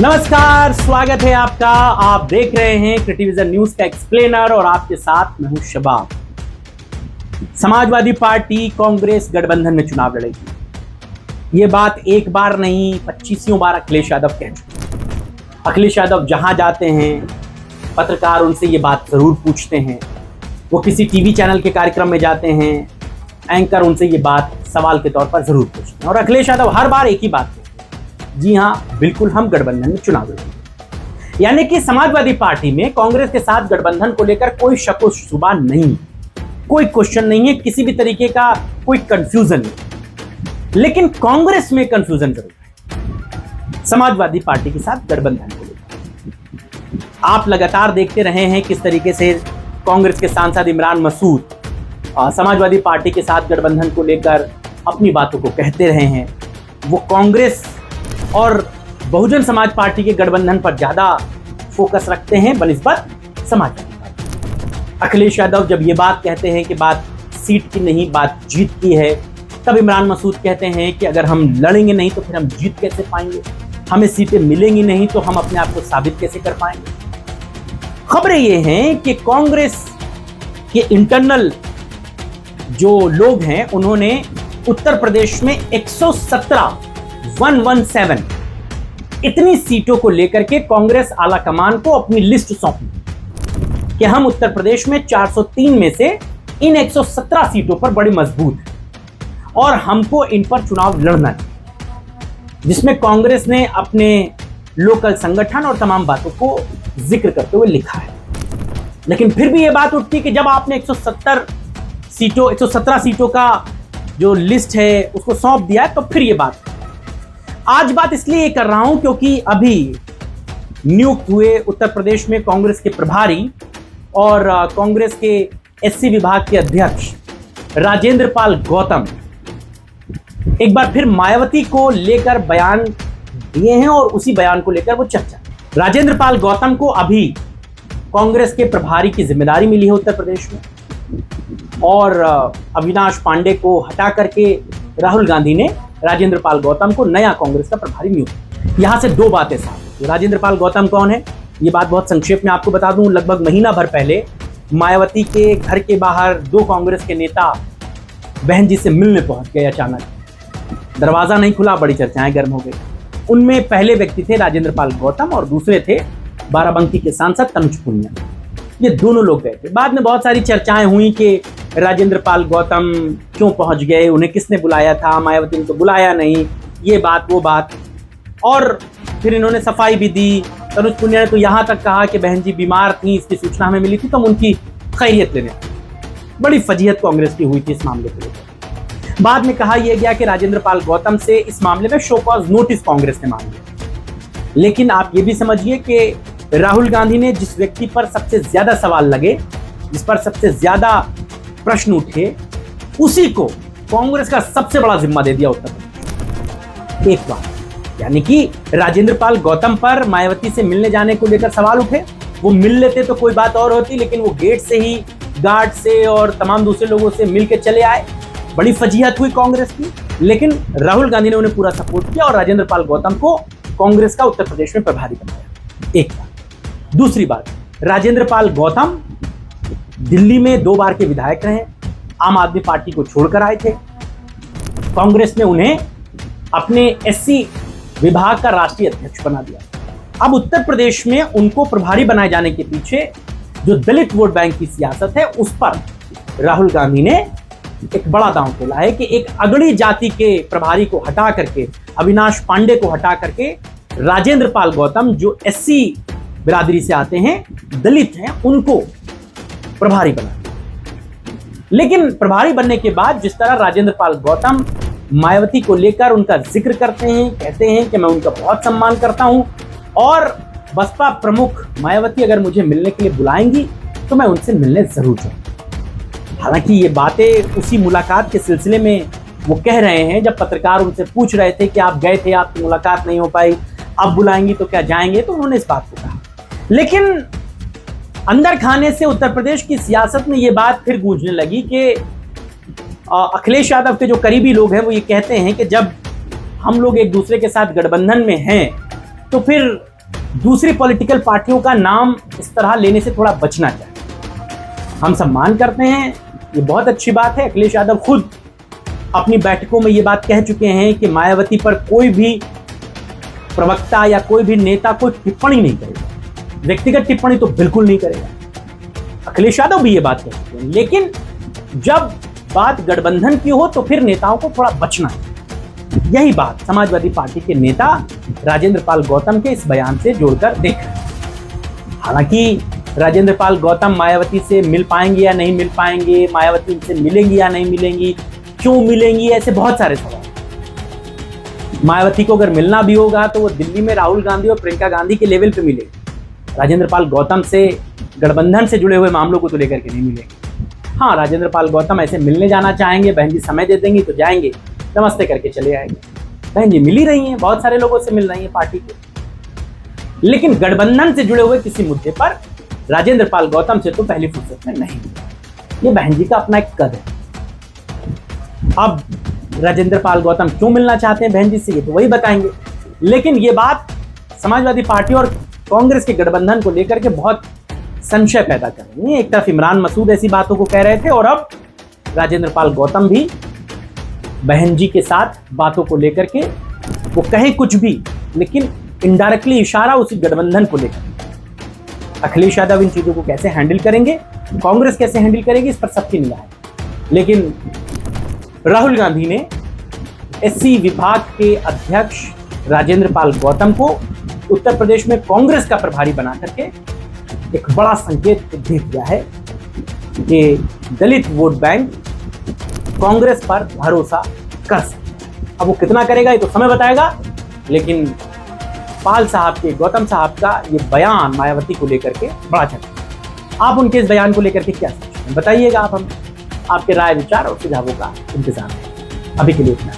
नमस्कार, स्वागत है आपका। आप देख रहे हैं क्रिटिविजन न्यूज का एक्सप्लेनर और आपके साथ मैं हूं शबाब। समाजवादी पार्टी कांग्रेस गठबंधन में चुनाव लड़ेगी। ये बात एक बार नहीं 25वीं बार अखिलेश यादव कह चुके। अखिलेश यादव जहां जाते हैं पत्रकार उनसे ये बात जरूर पूछते हैं। वो किसी टीवी चैनल के कार्यक्रम में जाते हैं, एंकर उनसे ये बात सवाल के तौर पर जरूर पूछते हैं और अखिलेश यादव हर बार एक ही बात कहते हैं, जी हाँ बिल्कुल हम गठबंधन में चुनाव लड़ेंगे। यानी कि समाजवादी पार्टी में कांग्रेस के साथ गठबंधन को लेकर कोई शक व शुबा नहीं, कोई क्वेश्चन नहीं है, किसी भी तरीके का कोई कंफ्यूजन नहीं। लेकिन कांग्रेस में कंफ्यूजन जरूर है समाजवादी पार्टी के साथ गठबंधन को लेकर। आप लगातार देखते रहे हैं किस तरीके से कांग्रेस के सांसद इमरान मसूद समाजवादी पार्टी के साथ गठबंधन को लेकर अपनी बातों को कहते रहे हैं। वो कांग्रेस और बहुजन समाज पार्टी के गठबंधन पर ज्यादा फोकस रखते हैं बनिस्बत समाजवादी पार्टी। अखिलेश यादव जब ये बात कहते हैं कि बात सीट की नहीं बात जीत की है, तब इमरान मसूद कहते हैं कि अगर हम लड़ेंगे नहीं तो फिर हम जीत कैसे पाएंगे, हमें सीटें मिलेंगी नहीं तो हम अपने आप को साबित कैसे कर पाएंगे। खबरें ये हैं कि कांग्रेस के इंटरनल जो लोग हैं उन्होंने उत्तर प्रदेश में 117 इतनी सीटों को लेकर के कांग्रेस आला कमान को अपनी लिस्ट सौंपी कि हम उत्तर प्रदेश में 403 में से इन 117 सीटों पर बड़ी मजबूत है और हमको इन पर चुनाव लड़ना है, जिसमें कांग्रेस ने अपने लोकल संगठन और तमाम बातों को जिक्र करते हुए लिखा है। लेकिन फिर भी यह बात उठती कि जब आपने 117 सीटों का जो लिस्ट है उसको सौंप दिया है तो फिर यह बात। आज बात इसलिए कर रहा हूं क्योंकि अभी नियुक्त हुए उत्तर प्रदेश में कांग्रेस के प्रभारी और कांग्रेस के एससी विभाग के अध्यक्ष राजेंद्र पाल गौतम एक बार फिर मायावती को लेकर बयान दिए हैं और उसी बयान को लेकर वो चर्चा। राजेंद्र पाल गौतम को अभी कांग्रेस के प्रभारी की जिम्मेदारी मिली है उत्तर प्रदेश में और अविनाश पांडे को हटा करके राहुल गांधी ने राजेंद्र पाल गौतम को नया कांग्रेस का प्रभारी नियुक्त। यहां से दो बातें साफ। राजेंद्र पाल गौतम कौन है, ये बात बहुत संक्षेप में आपको बता दूं। लगभग महीना भर पहले मायावती के घर के बाहर दो कांग्रेस के नेता बहन जी से मिलने पहुंच गए। अचानक दरवाजा नहीं खुला, बड़ी चर्चाएं गर्म हो गई। उनमें पहले व्यक्ति थे राजेंद्र पाल गौतम और दूसरे थे बाराबंकी के सांसद तनुज पुनिया। ये दोनों लोग गए थे। बाद में बहुत सारी चर्चाएं हुई कि राजेंद्र पाल गौतम क्यों पहुंच गए, उन्हें किसने बुलाया था, मायावती ने तो बुलाया नहीं, ये बात वो बात। और फिर इन्होंने सफाई भी दी। तनुज पुनिया ने तो यहां तक कहा कि बहन जी बीमार थी, इसकी सूचना हमें मिली थी तो हम उनकी खैरियत लेने। बड़ी फजीहत कांग्रेस की हुई थी इस मामले को लेकर। बाद में कहा यह गया कि राजेंद्र पाल गौतम से इस मामले में शो कॉज नोटिस कांग्रेस ने मांगी। लेकिन आप ये भी समझिए कि राहुल गांधी ने जिस व्यक्ति पर सबसे ज्यादा सवाल लगे, जिस पर सबसे ज्यादा प्रश्न उठे, उसी को कांग्रेस का सबसे बड़ा जिम्मा दे दिया उत्तर प्रदेश। एक बात यानी कि राजेंद्र पाल गौतम पर मायावती से मिलने जाने को लेकर सवाल उठे। वो मिल लेते तो कोई बात और होती, लेकिन वो गेट से ही गार्ड से और तमाम दूसरे लोगों से मिल के चले आए। बड़ी फजीहत हुई कांग्रेस की। लेकिन राहुल गांधी ने उन्हें पूरा सपोर्ट किया और राजेंद्र पाल गौतम को कांग्रेस का उत्तर प्रदेश में प्रभारी बनाया। एक बात। दूसरी बात, राजेंद्र पाल गौतम दिल्ली में 2 बार के विधायक रहे, आम आदमी पार्टी को छोड़कर आए थे। कांग्रेस ने उन्हें अपने एससी विभाग का राष्ट्रीय अध्यक्ष बना दिया। अब उत्तर प्रदेश में उनको प्रभारी बनाए जाने के पीछे जो दलित वोट बैंक की सियासत है उस पर राहुल गांधी ने एक बड़ा दांव खेला है कि एक अगड़ी जाति के प्रभारी को हटा करके, अविनाश पांडे को हटा करके राजेंद्र पाल गौतम जो एससी बिरादरी से आते हैं, दलित हैं, उनको प्रभारी बना। लेकिन प्रभारी बनने के बाद जिस तरह राजेंद्र पाल गौतम मायावती को लेकर उनका जिक्र करते हैं, कहते हैं कि मैं उनका बहुत सम्मान करता हूं और बसपा प्रमुख मायावती अगर मुझे मिलने के लिए बुलाएंगी तो मैं उनसे मिलने जरूर जाऊंगा। हालांकि ये बातें उसी मुलाकात के सिलसिले में वो कह रहे हैं जब पत्रकार उनसे पूछ रहे थे कि आप गए थे, आपकी मुलाकात नहीं हो पाई, अब बुलाएंगी तो क्या जाएंगे, तो उन्होंने इस बात को कहा। लेकिन अंदर खाने से उत्तर प्रदेश की सियासत में ये बात फिर गूंजने लगी कि अखिलेश यादव के जो करीबी लोग हैं वो ये कहते हैं कि जब हम लोग एक दूसरे के साथ गठबंधन में हैं तो फिर दूसरी पॉलिटिकल पार्टियों का नाम इस तरह लेने से थोड़ा बचना चाहिए। हम सम्मान करते हैं, ये बहुत अच्छी बात है। अखिलेश यादव खुद अपनी बैठकों में ये बात कह चुके हैं कि मायावती पर कोई भी प्रवक्ता या कोई भी नेता कोई टिप्पणी नहीं करेगा, व्यक्तिगत टिप्पणी तो बिल्कुल नहीं करेगा। अखिलेश यादव भी ये बात कह चुके हैं। लेकिन जब बात गठबंधन की हो तो फिर नेताओं को थोड़ा बचना है। यही बात समाजवादी पार्टी के नेता राजेंद्र पाल गौतम के इस बयान से जोड़कर देख रहे हैं। हालांकि राजेंद्र पाल गौतम मायावती से मिल पाएंगे या नहीं मिल पाएंगे, मायावती से मिलेंगी या नहीं मिलेंगी, क्यों मिलेंगी, ऐसे बहुत सारे सवाल। मायावती को अगर मिलना भी होगा तो वो दिल्ली में राहुल गांधी और प्रियंका गांधी के लेवल पे मिलेगी। राजेंद्र पाल गौतम से गठबंधन से जुड़े हुए मामलों को तो लेकर के नहीं मिलेंगे। हाँ, राजेंद्र पाल गौतम ऐसे मिलने जाना चाहेंगे, बहन जी समय दे देंगी तो जाएंगे, नमस्ते करके चले आएंगे। बहन जी मिल ही रही हैं, बहुत सारे लोगों से मिल रही हैं पार्टी के। लेकिन गठबंधन से जुड़े हुए किसी मुद्दे पर राजेंद्र पाल गौतम से तो पहली फुर्सत में नहीं मिला। ये बहन जी का अपना एक कद है। अब राजेंद्र पाल गौतम क्यों मिलना चाहते हैं बहन जी से, ये तो वही बताएंगे। लेकिन ये बात समाजवादी पार्टी और कांग्रेस के गठबंधन को लेकर के बहुत संशय पैदा कर रही है। एक तरफ इमरान मसूद ऐसी बातों को कह रहे थे और अब राजेंद्र पाल गौतम भी बहन जी के साथ बातों को लेकर के, वो कहें कुछ भी लेकिन इनडायरेक्टली इशारा उसी गठबंधन को लेकर। अखिलेश यादव इन चीजों को कैसे हैंडल करेंगे, कांग्रेस कैसे हैंडल करेगी, इस पर सबकी निगाह है। लेकिन राहुल गांधी ने एससी विभाग के अध्यक्ष राजेंद्र पाल गौतम को उत्तर प्रदेश में कांग्रेस का प्रभारी बना करके एक बड़ा संकेत दे दिया है कि दलित वोट बैंक कांग्रेस पर भरोसा कर सकते हैं। अब वो कितना करेगा ये तो समय बताएगा। लेकिन पाल साहब के, गौतम साहब का ये बयान मायावती को लेकर के बड़ा चर्चा। आप उनके इस बयान को लेकर के क्या सोचते हैं बताइएगा। आप हमें आपके राय, विचार और सुझावों का इंतजार है। अभी के लिए इतना।